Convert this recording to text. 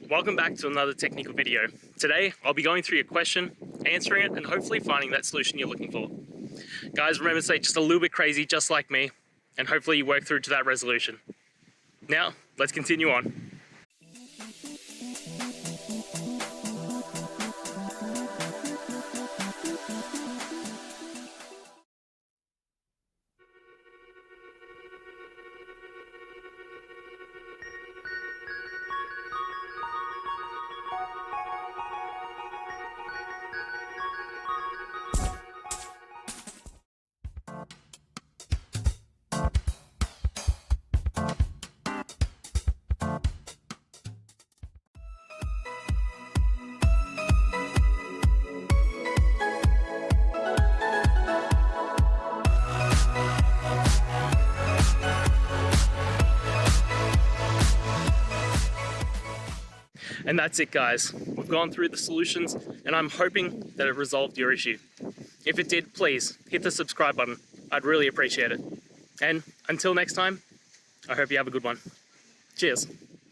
Welcome back to another technical video. Today, I'll be going through your question, answering it, and hopefully finding that solution you're looking for. Guys, remember to stay just a little bit crazy, just like me, and hopefully you work through to that resolution. Now, let's continue on. And that's it, guys. We've gone through the solutions and I'm hoping that it resolved your issue. If it did, please hit the subscribe button. I'd really appreciate it. And until next time, I hope you have a good one. Cheers.